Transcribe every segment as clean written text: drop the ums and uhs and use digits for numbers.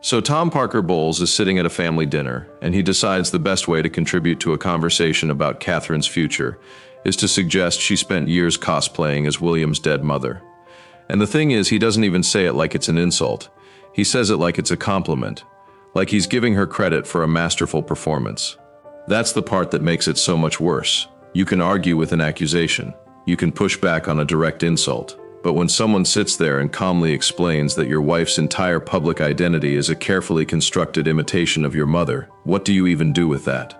So Tom Parker Bowles is sitting at a family dinner, and he decides the best way to contribute to a conversation about Catherine's future is to suggest she spent years cosplaying as William's dead mother. And the thing is, he doesn't even say it like it's an insult. He says it like it's a compliment, like he's giving her credit for a masterful performance. That's the part that makes it so much worse. You can argue with an accusation. You can push back on a direct insult. But when someone sits there and calmly explains that your wife's entire public identity is a carefully constructed imitation of your mother, what do you even do with that?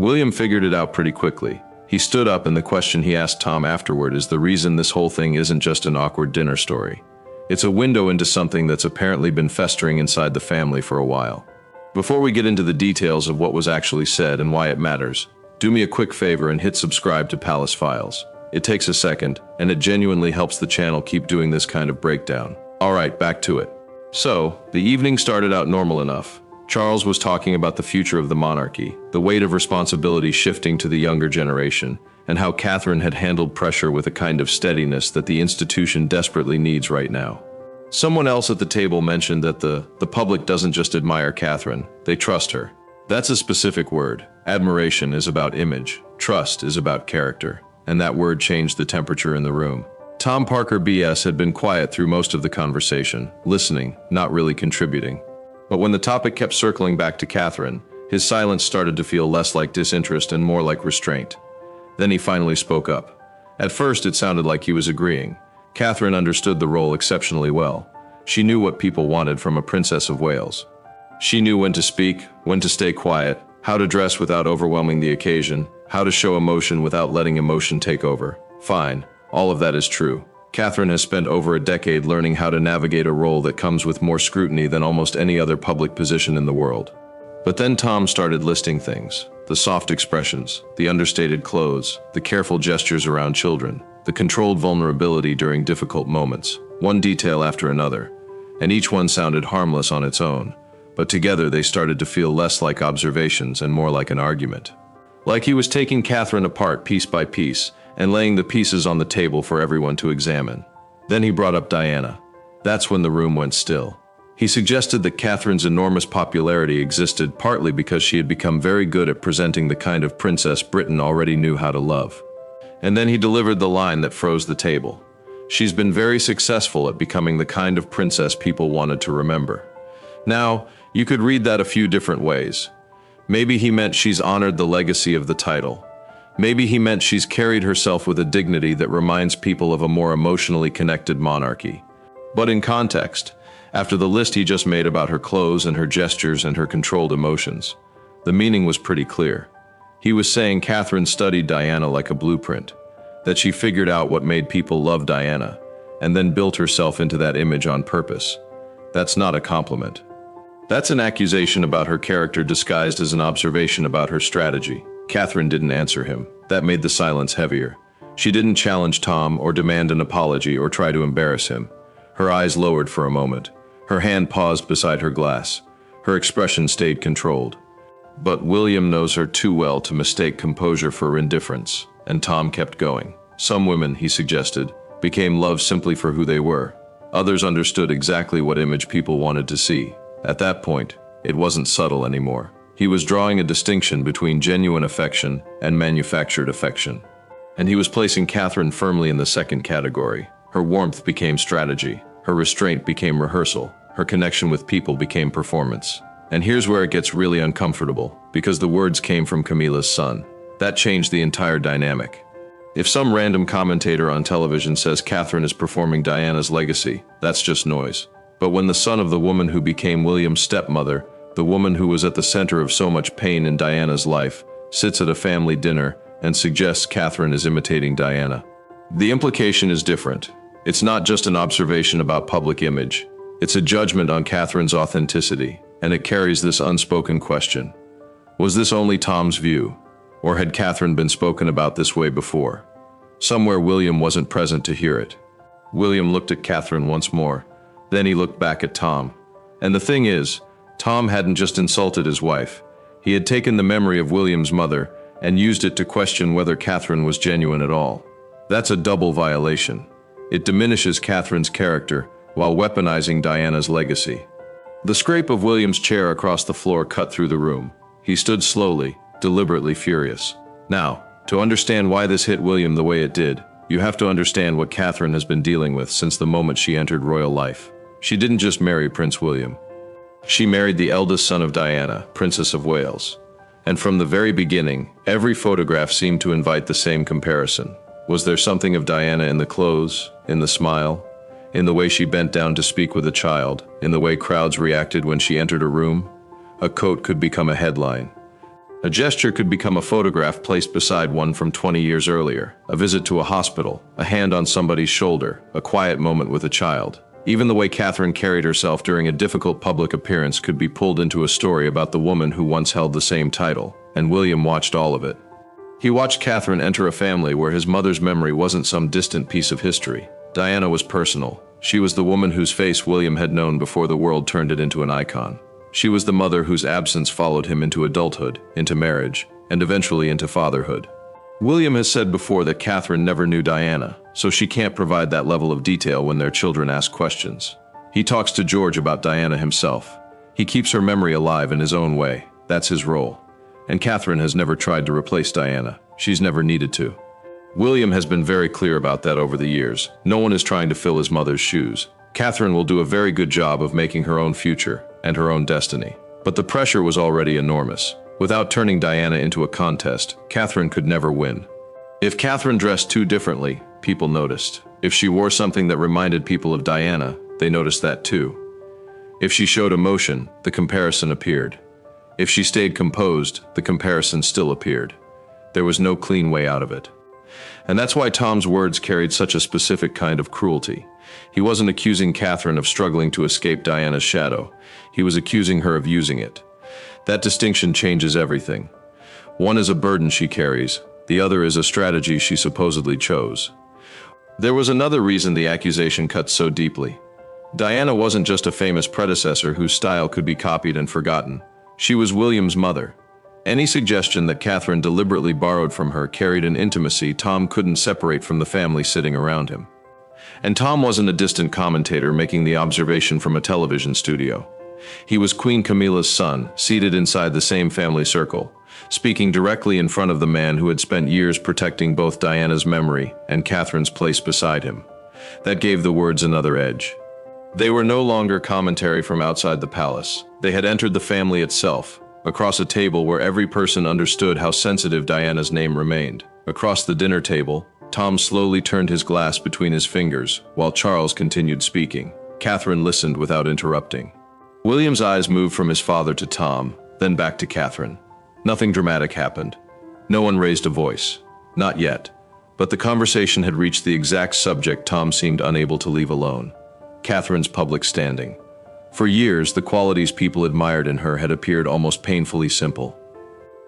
William figured it out pretty quickly. He stood up, and the question he asked Tom afterward is the reason this whole thing isn't just an awkward dinner story. It's a window into something that's apparently been festering inside the family for a while. Before we get into the details of what was actually said and why it matters, do me a quick favor and hit subscribe to Palace Files. It takes a second, and it genuinely helps the channel keep doing this kind of breakdown. Alright, back to it. So, the evening started out normal enough. Charles was talking about the future of the monarchy, the weight of responsibility shifting to the younger generation, and how Catherine had handled pressure with a kind of steadiness that the institution desperately needs right now. Someone else at the table mentioned that the public doesn't just admire Catherine, they trust her. That's a specific word. Admiration is about image, trust is about character. And that word changed the temperature in the room. Tom Parker BS had been quiet through most of the conversation, listening, not really contributing. But when the topic kept circling back to Catherine, his silence started to feel less like disinterest and more like restraint. Then he finally spoke up. At first it sounded like he was agreeing. Catherine understood the role exceptionally well. She knew what people wanted from a Princess of Wales. She knew when to speak, when to stay quiet, how to dress without overwhelming the occasion, how to show emotion without letting emotion take over. Fine, all of that is true. Catherine has spent over a decade learning how to navigate a role that comes with more scrutiny than almost any other public position in the world. But then Tom started listing things. The soft expressions, the understated clothes, the careful gestures around children, the controlled vulnerability during difficult moments, one detail after another. And each one sounded harmless on its own, but together they started to feel less like observations and more like an argument. Like he was taking Catherine apart piece by piece and laying the pieces on the table for everyone to examine. Then he brought up Diana. That's when the room went still. He suggested that Catherine's enormous popularity existed partly because she had become very good at presenting the kind of princess Britain already knew how to love. And then he delivered the line that froze the table. She's been very successful at becoming the kind of princess people wanted to remember. Now, you could read that a few different ways. Maybe he meant she's honored the legacy of the title. Maybe he meant she's carried herself with a dignity that reminds people of a more emotionally connected monarchy. But in context, after the list he just made about her clothes and her gestures and her controlled emotions, the meaning was pretty clear. He was saying Catherine studied Diana like a blueprint, that she figured out what made people love Diana, and then built herself into that image on purpose. That's not a compliment. That's an accusation about her character disguised as an observation about her strategy. Catherine didn't answer him. That made the silence heavier. She didn't challenge Tom or demand an apology or try to embarrass him. Her eyes lowered for a moment. Her hand paused beside her glass. Her expression stayed controlled. But William knows her too well to mistake composure for indifference, and Tom kept going. Some women, he suggested, became loved simply for who they were. Others understood exactly what image people wanted to see. At that point, it wasn't subtle anymore. He was drawing a distinction between genuine affection and manufactured affection. And he was placing Catherine firmly in the second category. Her warmth became strategy. Her restraint became rehearsal. Her connection with people became performance. And here's where it gets really uncomfortable, because the words came from Camilla's son. That changed the entire dynamic. If some random commentator on television says Catherine is performing Diana's legacy, that's just noise. But when the son of the woman who became William's stepmother, the woman who was at the center of so much pain in Diana's life, sits at a family dinner and suggests Catherine is imitating Diana, the implication is different. It's not just an observation about public image. It's a judgment on Catherine's authenticity, and it carries this unspoken question. Was this only Tom's view, or had Catherine been spoken about this way before? Somewhere William wasn't present to hear it. William looked at Catherine once more. Then he looked back at Tom. And the thing is, Tom hadn't just insulted his wife. He had taken the memory of William's mother and used it to question whether Catherine was genuine at all. That's a double violation. It diminishes Catherine's character while weaponizing Diana's legacy. The scrape of William's chair across the floor cut through the room. He stood slowly, deliberately furious. Now, to understand why this hit William the way it did, you have to understand what Catherine has been dealing with since the moment she entered royal life. She didn't just marry Prince William. She married the eldest son of Diana, Princess of Wales. And from the very beginning, every photograph seemed to invite the same comparison. Was there something of Diana in the clothes, in the smile, in the way she bent down to speak with a child, in the way crowds reacted when she entered a room? A coat could become a headline. A gesture could become a photograph placed beside one from 20 years earlier, a visit to a hospital, a hand on somebody's shoulder, a quiet moment with a child. Even the way Catherine carried herself during a difficult public appearance could be pulled into a story about the woman who once held the same title, and William watched all of it. He watched Catherine enter a family where his mother's memory wasn't some distant piece of history. Diana was personal. She was the woman whose face William had known before the world turned it into an icon. She was the mother whose absence followed him into adulthood, into marriage, and eventually into fatherhood. William has said before that Catherine never knew Diana, so she can't provide that level of detail when their children ask questions. He talks to George about Diana himself. He keeps her memory alive in his own way. That's his role. And Catherine has never tried to replace Diana. She's never needed to. William has been very clear about that over the years. No one is trying to fill his mother's shoes. Catherine will do a very good job of making her own future and her own destiny. But the pressure was already enormous. Without turning Diana into a contest, Catherine could never win. If Catherine dressed too differently, people noticed. If she wore something that reminded people of Diana, they noticed that too. If she showed emotion, the comparison appeared. If she stayed composed, the comparison still appeared. There was no clean way out of it. And that's why Tom's words carried such a specific kind of cruelty. He wasn't accusing Catherine of struggling to escape Diana's shadow. He was accusing her of using it. That distinction changes everything. One is a burden she carries, the other is a strategy she supposedly chose. There was another reason the accusation cut so deeply. Diana wasn't just a famous predecessor whose style could be copied and forgotten. She was William's mother. Any suggestion that Catherine deliberately borrowed from her carried an intimacy Tom couldn't separate from the family sitting around him. And Tom wasn't a distant commentator making the observation from a television studio. He was Queen Camilla's son, seated inside the same family circle, speaking directly in front of the man who had spent years protecting both Diana's memory and Catherine's place beside him. That gave the words another edge. They were no longer commentary from outside the palace. They had entered the family itself, across a table where every person understood how sensitive Diana's name remained. Across the dinner table, Tom slowly turned his glass between his fingers, while Charles continued speaking. Catherine listened without interrupting. William's eyes moved from his father to Tom, then back to Catherine. Nothing dramatic happened. No one raised a voice. Not yet. But the conversation had reached the exact subject Tom seemed unable to leave alone. Catherine's public standing. For years, the qualities people admired in her had appeared almost painfully simple.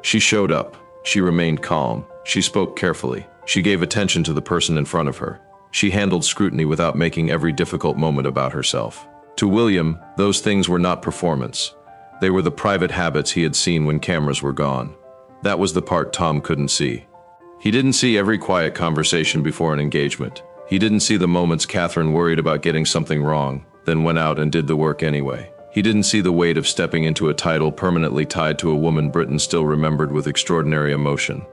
She showed up. She remained calm. She spoke carefully. She gave attention to the person in front of her. She handled scrutiny without making every difficult moment about herself. To William, those things were not performance. They were the private habits he had seen when cameras were gone. That was the part Tom couldn't see. He didn't see every quiet conversation before an engagement. He didn't see the moments Catherine worried about getting something wrong, then went out and did the work anyway. He didn't see the weight of stepping into a title permanently tied to a woman Britain still remembered with extraordinary emotion.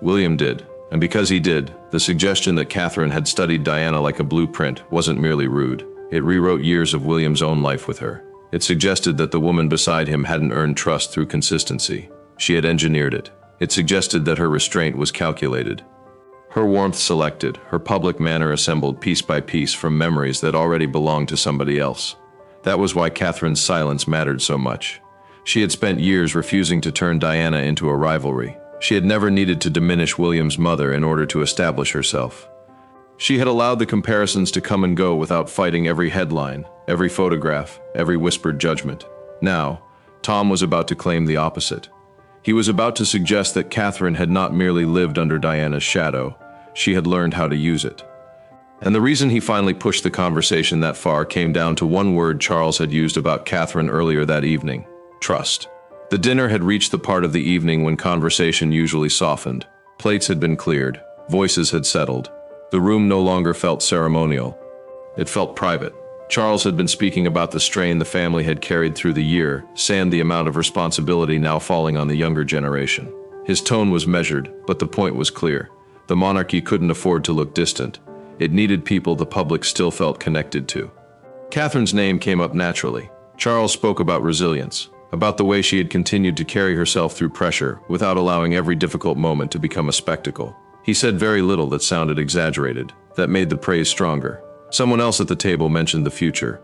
William did, and because he did, the suggestion that Catherine had studied Diana like a blueprint wasn't merely rude. It rewrote years of William's own life with her. It suggested that the woman beside him hadn't earned trust through consistency. She had engineered it. It suggested that her restraint was calculated. Her warmth selected, her public manner assembled piece by piece from memories that already belonged to somebody else. That was why Catherine's silence mattered so much. She had spent years refusing to turn Diana into a rivalry. She had never needed to diminish William's mother in order to establish herself. She had allowed the comparisons to come and go without fighting every headline, every photograph, every whispered judgment. Now, Tom was about to claim the opposite. He was about to suggest that Catherine had not merely lived under Diana's shadow, she had learned how to use it. And the reason he finally pushed the conversation that far came down to one word Charles had used about Catherine earlier that evening: trust. The dinner had reached the part of the evening when conversation usually softened. Plates had been cleared, voices had settled. The room no longer felt ceremonial. It felt private. Charles had been speaking about the strain the family had carried through the year, and the amount of responsibility now falling on the younger generation. His tone was measured, but the point was clear. The monarchy couldn't afford to look distant. It needed people the public still felt connected to. Catherine's name came up naturally. Charles spoke about resilience, about the way she had continued to carry herself through pressure without allowing every difficult moment to become a spectacle. He said very little that sounded exaggerated, that made the praise stronger. Someone else at the table mentioned the future.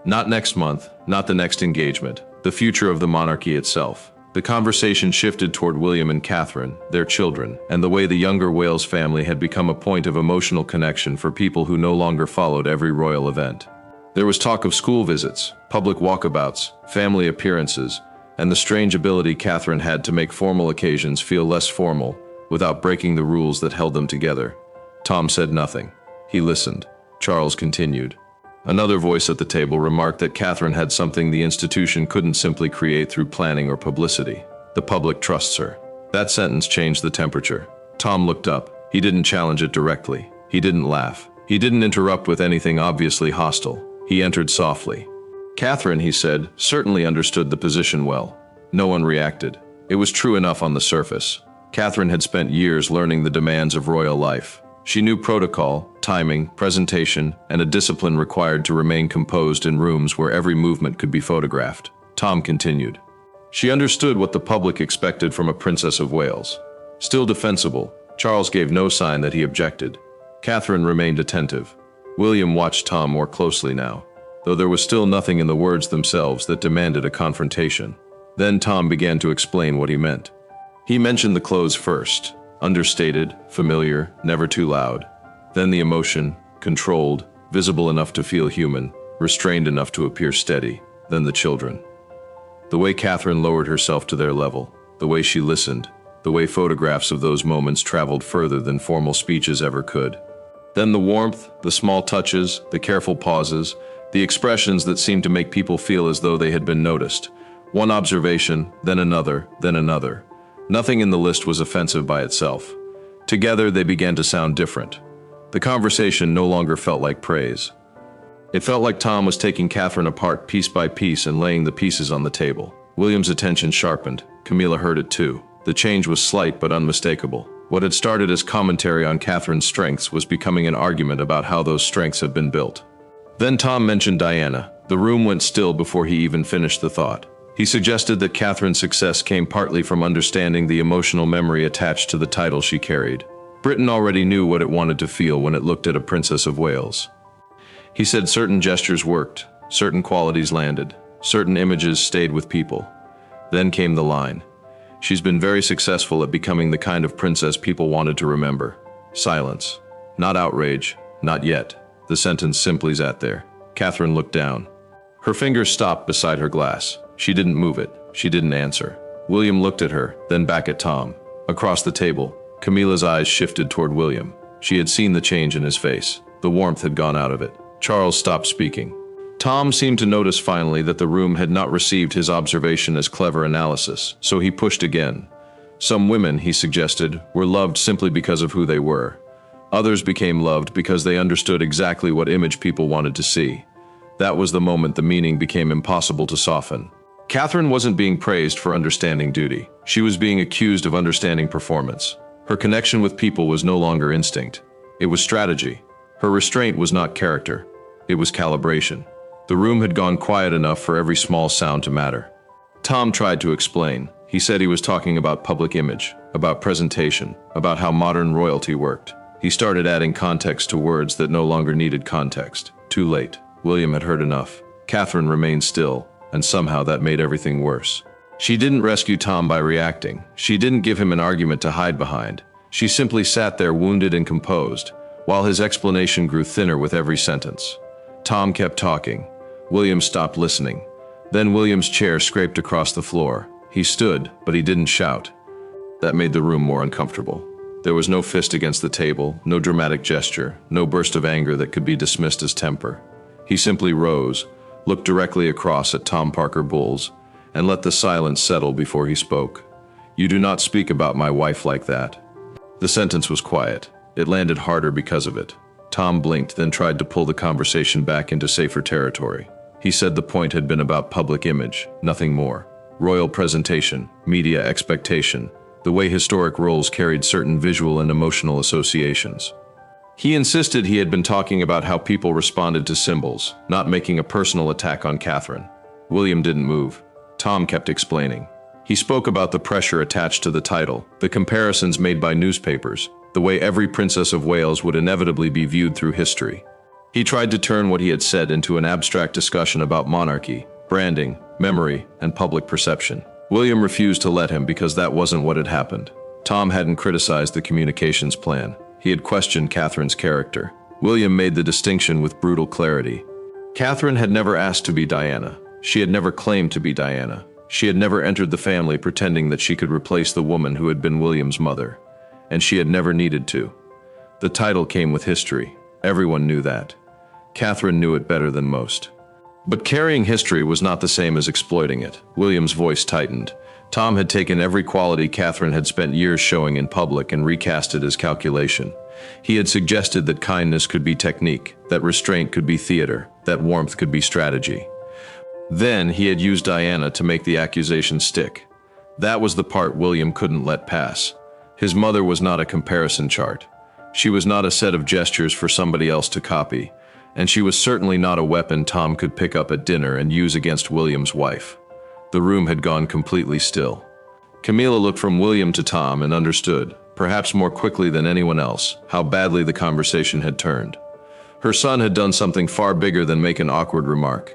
Not next month, not the next engagement, the future of the monarchy itself. The conversation shifted toward William and Catherine, their children, and the way the younger Wales family had become a point of emotional connection for people who no longer followed every royal event. There was talk of school visits, public walkabouts, family appearances, and the strange ability Catherine had to make formal occasions feel less formal without breaking the rules that held them together. Tom said nothing. He listened. Charles continued. Another voice at the table remarked that Catherine had something the institution couldn't simply create through planning or publicity. The public trusts her. That sentence changed the temperature. Tom looked up. He didn't challenge it directly. He didn't laugh. He didn't interrupt with anything obviously hostile. He entered softly. Catherine, he said, certainly understood the position well. No one reacted. It was true enough on the surface. Catherine had spent years learning the demands of royal life. She knew protocol, timing, presentation, and a discipline required to remain composed in rooms where every movement could be photographed. Tom continued. She understood what the public expected from a Princess of Wales. Still defensible, Charles gave no sign that he objected. Catherine remained attentive. William watched Tom more closely now, though there was still nothing in the words themselves that demanded a confrontation. Then Tom began to explain what he meant. He mentioned the clothes first. Understated, familiar, never too loud. Then the emotion, controlled, visible enough to feel human, restrained enough to appear steady. Then the children. The way Catherine lowered herself to their level, the way she listened, the way photographs of those moments traveled further than formal speeches ever could. Then the warmth, the small touches, the careful pauses, the expressions that seemed to make people feel as though they had been noticed. One observation, then another, then another. Nothing in the list was offensive by itself. Together, they began to sound different. The conversation no longer felt like praise. It felt like Tom was taking Catherine apart piece by piece and laying the pieces on the table. William's attention sharpened. Camilla heard it too. The change was slight but unmistakable. What had started as commentary on Catherine's strengths was becoming an argument about how those strengths had been built. Then Tom mentioned Diana. The room went still before he even finished the thought. He suggested that Catherine's success came partly from understanding the emotional memory attached to the title she carried. Britain already knew what it wanted to feel when it looked at a Princess of Wales. He said certain gestures worked, certain qualities landed, certain images stayed with people. Then came the line. She's been very successful at becoming the kind of princess people wanted to remember. Silence. Not outrage. Not yet. The sentence simply sat there. Catherine looked down. Her fingers stopped beside her glass. She didn't move it. She didn't answer. William looked at her, then back at Tom. Across the table, Camilla's eyes shifted toward William. She had seen the change in his face. The warmth had gone out of it. Charles stopped speaking. Tom seemed to notice finally that the room had not received his observation as clever analysis, so he pushed again. Some women, he suggested, were loved simply because of who they were. Others became loved because they understood exactly what image people wanted to see. That was the moment the meaning became impossible to soften. Catherine wasn't being praised for understanding duty. She was being accused of understanding performance. Her connection with people was no longer instinct. It was strategy. Her restraint was not character. It was calibration. The room had gone quiet enough for every small sound to matter. Tom tried to explain. He said he was talking about public image, about presentation, about how modern royalty worked. He started adding context to words that no longer needed context. Too late. William had heard enough. Catherine remained still, and somehow that made everything worse. She didn't rescue Tom by reacting. She didn't give him an argument to hide behind. She simply sat there wounded and composed, while his explanation grew thinner with every sentence. Tom kept talking. William stopped listening. Then William's chair scraped across the floor. He stood, but he didn't shout. That made the room more uncomfortable. There was no fist against the table, no dramatic gesture, no burst of anger that could be dismissed as temper. He simply rose, looked directly across at Tom Parker Bowles, and let the silence settle before he spoke. "You do not speak about my wife like that." The sentence was quiet. It landed harder because of it. Tom blinked, then tried to pull the conversation back into safer territory. He said the point had been about public image, nothing more. Royal presentation, media expectation, the way historic roles carried certain visual and emotional associations. He insisted he had been talking about how people responded to symbols, not making a personal attack on Catherine. William didn't move. Tom kept explaining. He spoke about the pressure attached to the title, the comparisons made by newspapers, the way every Princess of Wales would inevitably be viewed through history. He tried to turn what he had said into an abstract discussion about monarchy, branding, memory, and public perception. William refused to let him because that wasn't what had happened. Tom hadn't criticized the communications plan. He had questioned Catherine's character. William made the distinction with brutal clarity. Catherine had never asked to be Diana. She had never claimed to be Diana. She had never entered the family pretending that she could replace the woman who had been William's mother. And she had never needed to. The title came with history. Everyone knew that. Catherine knew it better than most. But carrying history was not the same as exploiting it. William's voice tightened. Tom had taken every quality Catherine had spent years showing in public and recast it as calculation. He had suggested that kindness could be technique, that restraint could be theater, that warmth could be strategy. Then he had used Diana to make the accusation stick. That was the part William couldn't let pass. His mother was not a comparison chart. She was not a set of gestures for somebody else to copy, and she was certainly not a weapon Tom could pick up at dinner and use against William's wife. The room had gone completely still. Camilla looked from William to Tom and understood, perhaps more quickly than anyone else, how badly the conversation had turned. Her son had done something far bigger than make an awkward remark.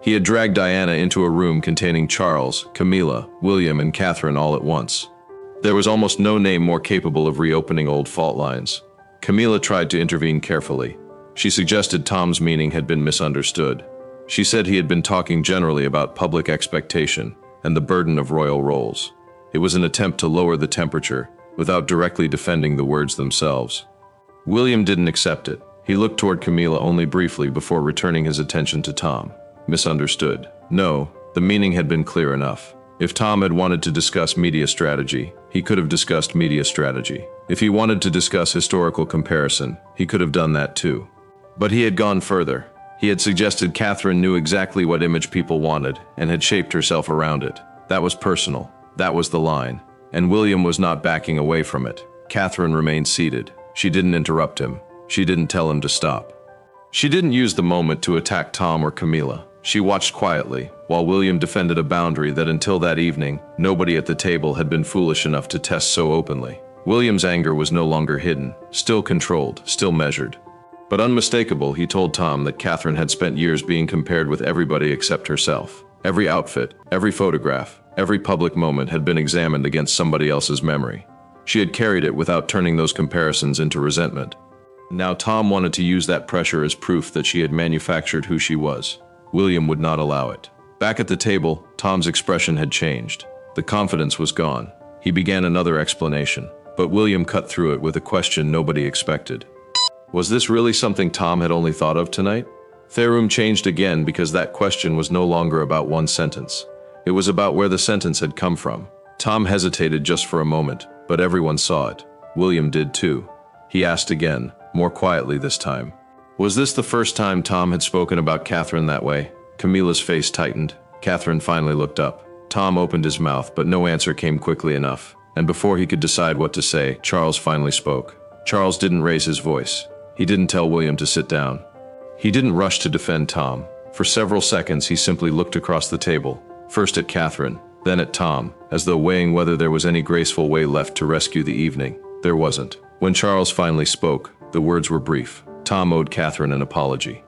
He had dragged Diana into a room containing Charles, Camilla, William, and Catherine all at once. There was almost no name more capable of reopening old fault lines. Camilla tried to intervene carefully. She suggested Tom's meaning had been misunderstood. She said he had been talking generally about public expectation and the burden of royal roles. It was an attempt to lower the temperature without directly defending the words themselves. William didn't accept it. He looked toward Camilla only briefly before returning his attention to Tom. Misunderstood. No, the meaning had been clear enough. If Tom had wanted to discuss media strategy, he could have discussed media strategy. If he wanted to discuss historical comparison, he could have done that too. But he had gone further. He had suggested Catherine knew exactly what image people wanted and had shaped herself around it. That was personal. That was the line. And William was not backing away from it. Catherine remained seated. She didn't interrupt him. She didn't tell him to stop. She didn't use the moment to attack Tom or Camilla. She watched quietly, while William defended a boundary that until that evening, nobody at the table had been foolish enough to test so openly. William's anger was no longer hidden, still controlled, still measured. But unmistakable, he told Tom that Catherine had spent years being compared with everybody except herself. Every outfit, every photograph, every public moment had been examined against somebody else's memory. She had carried it without turning those comparisons into resentment. Now Tom wanted to use that pressure as proof that she had manufactured who she was. William would not allow it. Back at the table, Tom's expression had changed. The confidence was gone. He began another explanation, but William cut through it with a question nobody expected. Was this really something Tom had only thought of tonight? The room changed again because that question was no longer about one sentence. It was about where the sentence had come from. Tom hesitated just for a moment, but everyone saw it. William did too. He asked again, more quietly this time. Was this the first time Tom had spoken about Catherine that way? Camilla's face tightened. Catherine finally looked up. Tom opened his mouth, but no answer came quickly enough. And before he could decide what to say, Charles finally spoke. Charles didn't raise his voice. He didn't tell William to sit down. He didn't rush to defend Tom. For several seconds, he simply looked across the table, first at Catherine, then at Tom, as though weighing whether there was any graceful way left to rescue the evening. There wasn't. When Charles finally spoke, the words were brief. Tom owed Catherine an apology.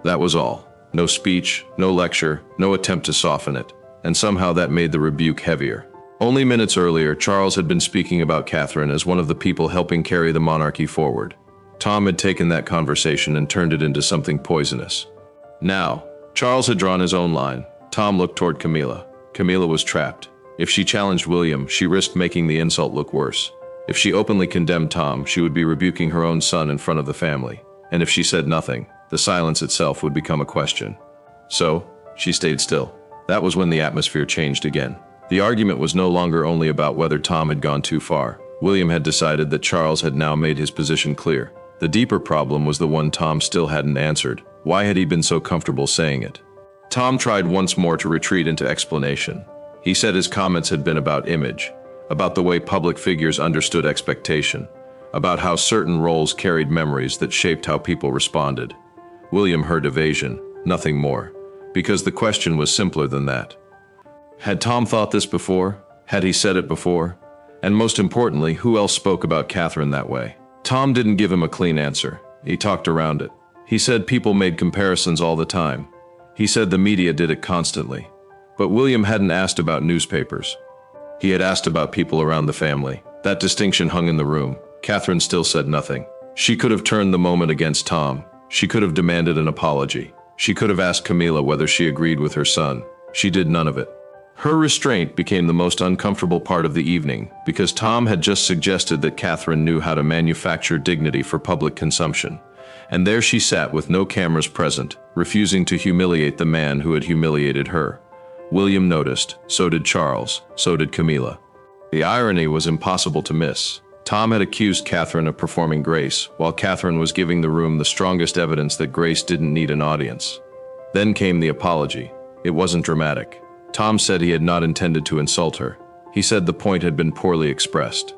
That was all. No speech, no lecture, no attempt to soften it. And somehow that made the rebuke heavier. Only minutes earlier, Charles had been speaking about Catherine as one of the people helping carry the monarchy forward. Tom had taken that conversation and turned it into something poisonous. Now, Charles had drawn his own line. Tom looked toward Camilla. Camilla was trapped. If she challenged William, she risked making the insult look worse. If she openly condemned Tom, she would be rebuking her own son in front of the family. And if she said nothing, the silence itself would become a question. So, she stayed still. That was when the atmosphere changed again. The argument was no longer only about whether Tom had gone too far. William had decided that Charles had now made his position clear. The deeper problem was the one Tom still hadn't answered. Why had he been so comfortable saying it? Tom tried once more to retreat into explanation. He said his comments had been about image, about the way public figures understood expectation, about how certain roles carried memories that shaped how people responded. William heard evasion, nothing more, because the question was simpler than that. Had Tom thought this before? Had he said it before? And most importantly, who else spoke about Catherine that way? Tom didn't give him a clean answer. He talked around it. He said people made comparisons all the time. He said the media did it constantly. But William hadn't asked about newspapers. He had asked about people around the family. That distinction hung in the room. Catherine still said nothing. She could have turned the moment against Tom. She could have demanded an apology. She could have asked Camilla whether she agreed with her son. She did none of it. Her restraint became the most uncomfortable part of the evening, because Tom had just suggested that Catherine knew how to manufacture dignity for public consumption. And there she sat with no cameras present, refusing to humiliate the man who had humiliated her. William noticed, so did Charles, so did Camilla. The irony was impossible to miss. Tom had accused Catherine of performing grace, while Catherine was giving the room the strongest evidence that grace didn't need an audience. Then came the apology. It wasn't dramatic. Tom said he had not intended to insult her. He said the point had been poorly expressed.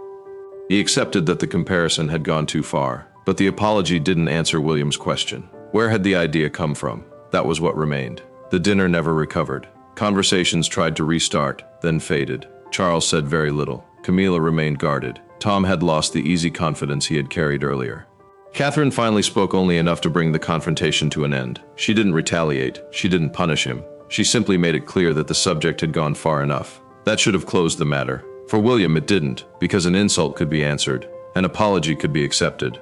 He accepted that the comparison had gone too far, but the apology didn't answer William's question. Where had the idea come from? That was what remained. The dinner never recovered. Conversations tried to restart, then faded. Charles said very little. Camilla remained guarded. Tom had lost the easy confidence he had carried earlier. Catherine finally spoke only enough to bring the confrontation to an end. She didn't retaliate. She didn't punish him. She simply made it clear that the subject had gone far enough. That should have closed the matter. For William, it didn't, because an insult could be answered. An apology could be accepted.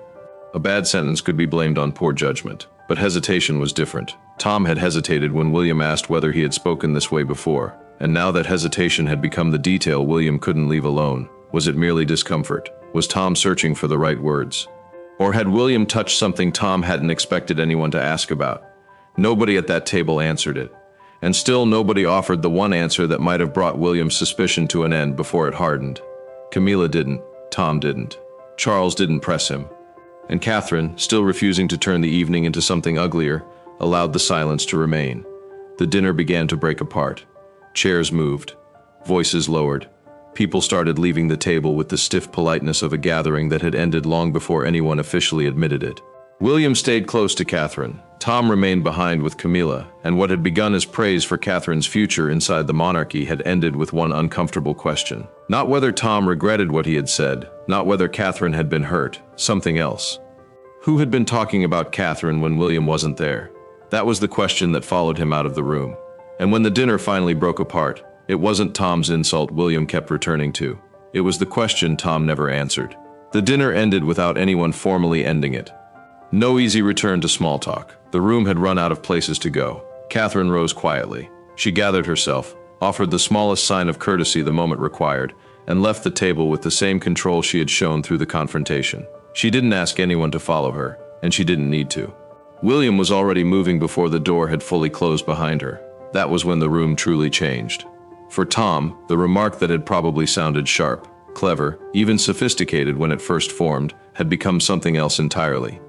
A bad sentence could be blamed on poor judgment. But hesitation was different. Tom had hesitated when William asked whether he had spoken this way before. And now that hesitation had become the detail William couldn't leave alone. Was it merely discomfort? Was Tom searching for the right words? Or had William touched something Tom hadn't expected anyone to ask about? Nobody at that table answered it. And still nobody offered the one answer that might have brought William's suspicion to an end before it hardened. Camilla didn't. Tom didn't. Charles didn't press him. And Catherine, still refusing to turn the evening into something uglier, allowed the silence to remain. The dinner began to break apart. Chairs moved. Voices lowered. People started leaving the table with the stiff politeness of a gathering that had ended long before anyone officially admitted it. William stayed close to Catherine. Tom remained behind with Camilla, and what had begun as praise for Catherine's future inside the monarchy had ended with one uncomfortable question. Not whether Tom regretted what he had said, not whether Catherine had been hurt, something else. Who had been talking about Catherine when William wasn't there? That was the question that followed him out of the room. And when the dinner finally broke apart, it wasn't Tom's insult William kept returning to. It was the question Tom never answered. The dinner ended without anyone formally ending it. No easy return to small talk. The room had run out of places to go. Catherine rose quietly. She gathered herself, offered the smallest sign of courtesy the moment required, and left the table with the same control she had shown through the confrontation. She didn't ask anyone to follow her, and she didn't need to. William was already moving before the door had fully closed behind her. That was when the room truly changed. For Tom, the remark that had probably sounded sharp, clever, even sophisticated when it first formed, had become something else entirely.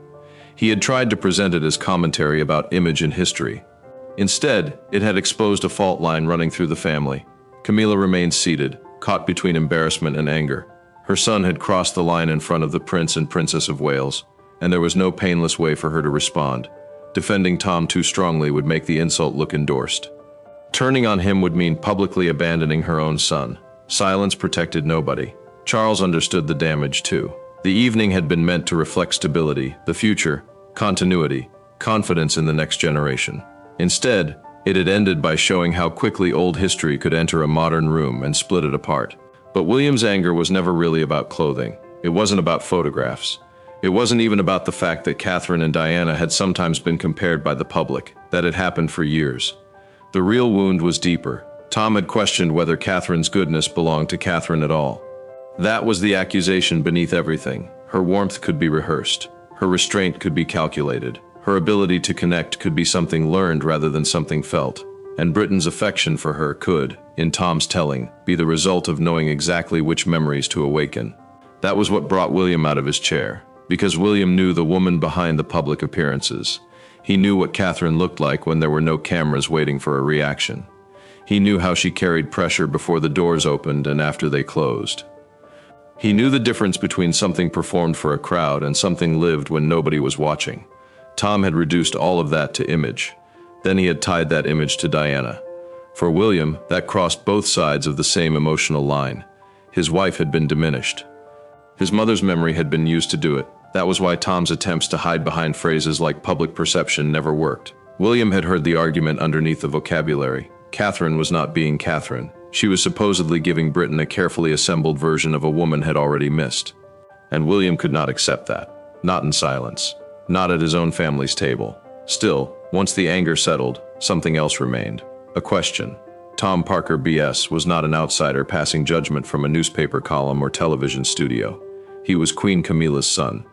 He had tried to present it as commentary about image and history. Instead, it had exposed a fault line running through the family. Camilla remained seated, caught between embarrassment and anger. Her son had crossed the line in front of the Prince and Princess of Wales, and there was no painless way for her to respond. Defending Tom too strongly would make the insult look endorsed. Turning on him would mean publicly abandoning her own son. Silence protected nobody. Charles understood the damage too. The evening had been meant to reflect stability, the future, continuity, confidence in the next generation. Instead, it had ended by showing how quickly old history could enter a modern room and split it apart. But William's anger was never really about clothing. It wasn't about photographs. It wasn't even about the fact that Catherine and Diana had sometimes been compared by the public, that had happened for years. The real wound was deeper. Tom had questioned whether Catherine's goodness belonged to Catherine at all. That was the accusation beneath everything. Her warmth could be rehearsed. Her restraint could be calculated. Her ability to connect could be something learned rather than something felt. And Britain's affection for her could, in Tom's telling, be the result of knowing exactly which memories to awaken. That was what brought William out of his chair. because William knew the woman behind the public appearances. He knew what Catherine looked like when there were no cameras waiting for a reaction. He knew how she carried pressure before the doors opened and after they closed. He knew the difference between something performed for a crowd and something lived when nobody was watching. Tom had reduced all of that to image. Then he had tied that image to Diana. For William, that crossed both sides of the same emotional line. His wife had been diminished. His mother's memory had been used to do it. That was why Tom's attempts to hide behind phrases like public perception never worked. William had heard the argument underneath the vocabulary. Catherine was not being Catherine. She was supposedly giving Britain a carefully assembled version of a woman had already missed. And William could not accept that. Not in silence. Not at his own family's table. Still, once the anger settled, something else remained. A question. Tom Parker B.S. was not an outsider passing judgment from a newspaper column or television studio. He was Queen Camilla's son.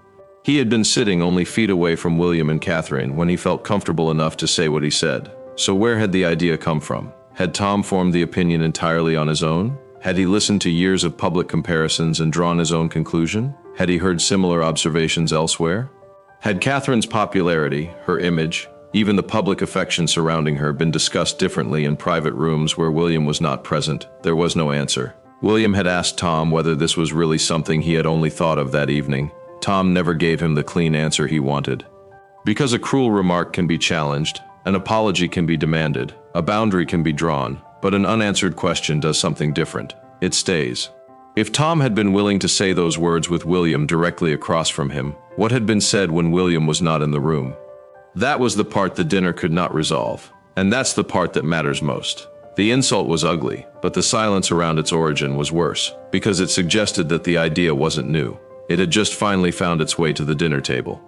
He had been sitting only feet away from William and Catherine when he felt comfortable enough to say what he said. So where had the idea come from? Had Tom formed the opinion entirely on his own? Had he listened to years of public comparisons and drawn his own conclusion? Had he heard similar observations elsewhere? Had Catherine's popularity, her image, even the public affection surrounding her been discussed differently in private rooms where William was not present? There was no answer. William had asked Tom whether this was really something he had only thought of that evening. Tom never gave him the clean answer he wanted. Because a cruel remark can be challenged, an apology can be demanded, a boundary can be drawn, but an unanswered question does something different. It stays. If Tom had been willing to say those words with William directly across from him, what had been said when William was not in the room? That was the part the dinner could not resolve, and that's the part that matters most. The insult was ugly, but the silence around its origin was worse, because it suggested that the idea wasn't new. It had just finally found its way to the dinner table.